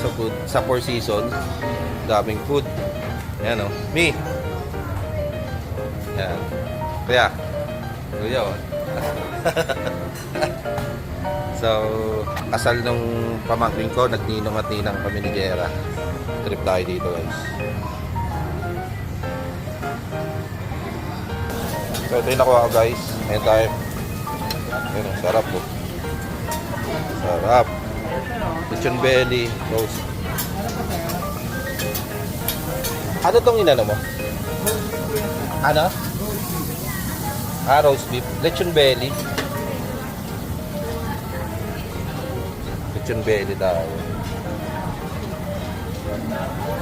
Sa food, sa Four Seasons, daming food. Ayan o. Me. Ayan. Kuya. Kuya o. So, kasal nung pamangkin ko, nagninong at ninang kami ni Jera. Trip tayo dito guys. So, ito yung nakuha ko guys. Ayan tayo. Ayan, sarap po. Sarap. Lechon belly, roast. Ano tong inano mo? Ano? Roast beef. Lechon belly. Lechon belly daw.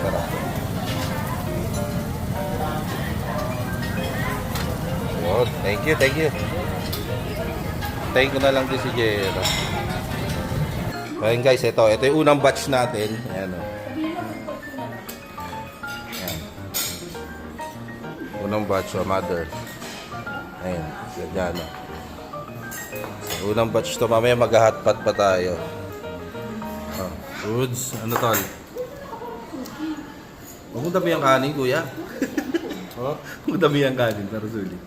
Sarap. Yun. Thank you, thank you. Thank you na lang din si Jero. Ayan guys, ito yung unang batch natin. Ayan o. Ayan. Unang batch o, mother. Ayan, ganyan o. So, unang batch to, mamaya mag-hotpot pa tayo. Oh, foods, ano tol? Huwag mong dami ang kanin, kuya. Huwag mong dami ang kanin, para sulit.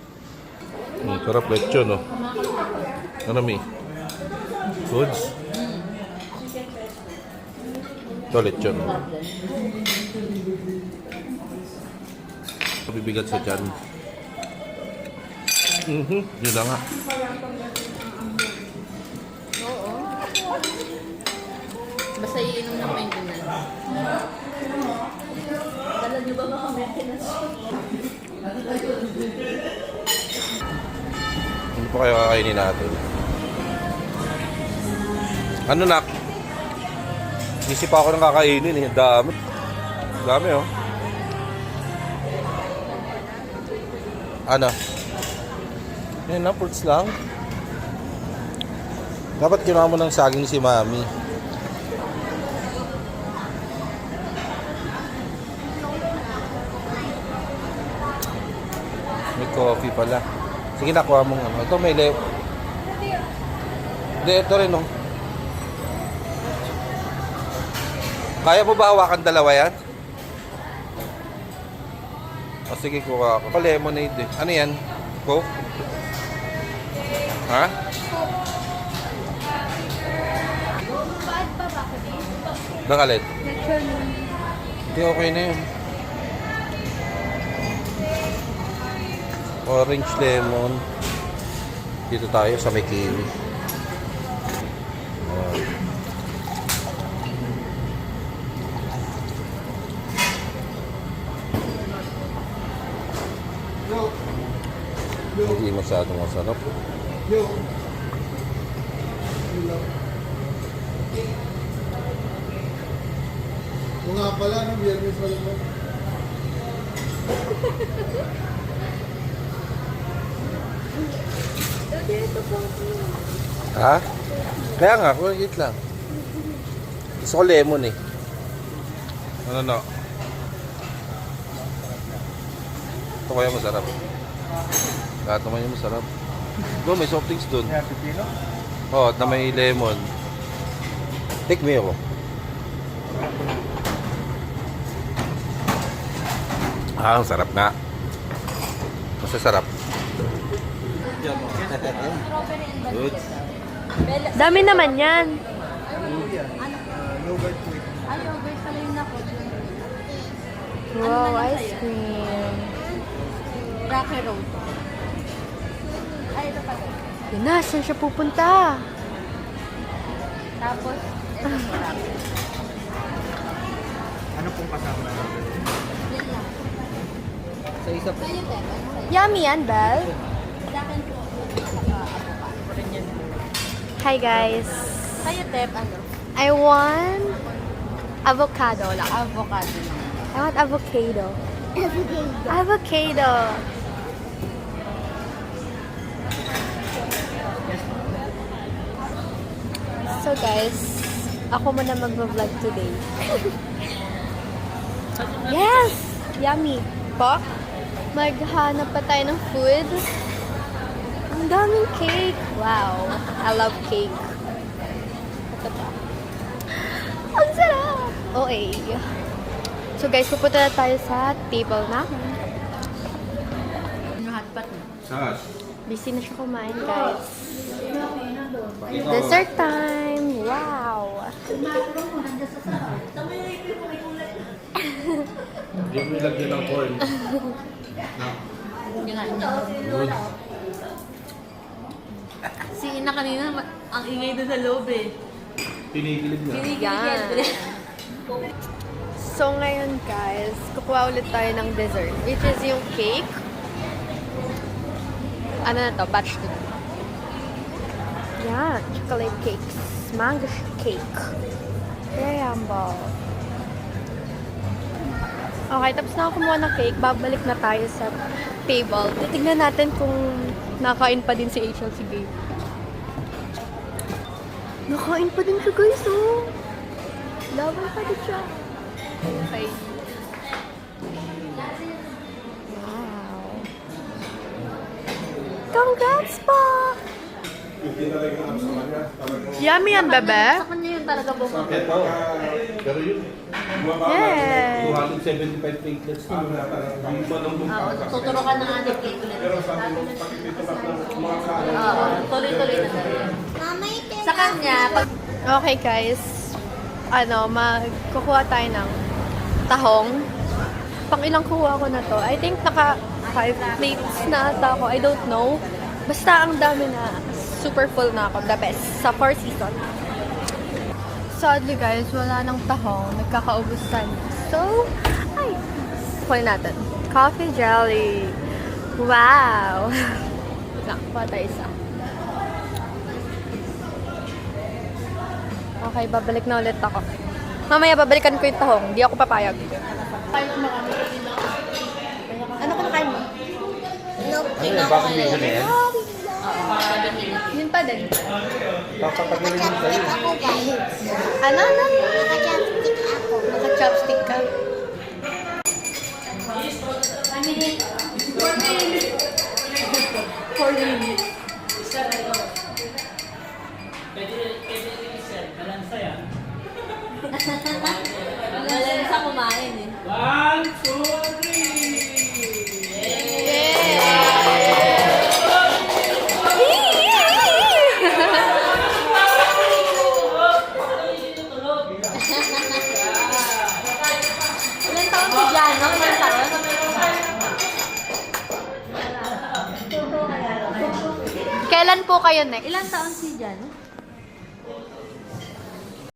Sarap lechon o. Ano mi? Foods? Ito lechon. Bibigat sa tiyan. Yun na nga. Oo. Basta iinom ng maintenance. Dala niyo ba mga maintenance? Ano pa kayo kakainin natin? Ano nak? Isip ako ng kakainin eh. Dami. Dami oh. Ano? Yan na, fruits lang. Dapat kinuha mo ng saging si mami. May coffee pala. Sige, nakuha mo nga. Ito may Hindi, ito rin oh. Kaya mo ba hawakan dalawa yan? O sige, kuha ako. Lemonade eh. Ano yan? Coke? Ha? Bakalit? Hindi, okay na yun. Orange lemon. Dito tayo sa may kiwi. Hindi masyadong masarap. Kung nga pala, no, biyernes pa lang. Ha? Kaya nga, kulit lang. Gusto ko lemon eh. Ano no? Ito kaya masarap. Lahat naman yung masarap. Doon, may soft drinks doon. Oo, at na may lemon. Take me ako. Ang sarap nga. Masasarap. Good. Dami naman yan. Wow, ice cream. Rocky Road. Ay, ito pa. Yun na, saan siya pupunta? Tapos, Ano pong kasama natin? Sa isa po. yummy yan, Belle. Hi, guys. Kaya, Tep, ano? I want avocado lang. Avocado lang. I want avocado. Avocado. So guys, ako muna mag-vlog today. Yes! Yummy. Po? Maghanap pa tayo ng food. Ang daming cake. Wow. I love cake. Ito pa. Ang sarap! Okay. So guys, pupunta na tayo sa table namin. Ano hotpot mo? Sas. Busy na siya kumain, guys. Dessert time! Wow! Hindi mo ilagyan ng corn. Yung ano. Si Ina kanina, ang ingay doon sa loob eh. Pinigilig na. Yan. So ngayon guys, kukuha ulit tayo ng dessert, which is yung cake. Ano na to? Batch 2. Yan, chocolate cakes. Mango cake. Very humble. Okay, tapos na ako kumuha ng cake. Babalik na tayo sa table. Titignan natin kung nakain pa din si Rachel, si Gabe. Nakain pa din siya, guys, oh. Laban pa din siya. Okay. Wow. Congrats po! Yummy yan, bebe. Sa kanya yun talaga bumaba. Ito. Pero yun. Yeah. 275 platelets na. Hindi pa nang Tuturo ka ng adik cake ulit. Oo, tuloy-tuloy na tayo. Sa kanya, pag Okay, guys. Magkukuha tayo ng tahong. Pang ilang kuha ko na to? I think naka 5 plates na ata ako. I don't know. Basta ang dami na. Super full na ako. The best. Sa 4 season. Sadly, guys, wala nang tahong. Nagkakaubusan. So, kunin natin. Coffee jelly. Wow! Kuha tayo isa. Okay, babalik na ulit ako. Mamaya babalikan ko yung tahong. Hindi ako papayag. Ano kinakain mo? Bakit video na yan? Yun pa din. Papatagilin mo sa'yo. Ano? Naka-chopstick ka. Malalim sa kumain eh. Ilan taon si Jano? Ilan taon? Kailan po kayo next? Ilan taon si Jano?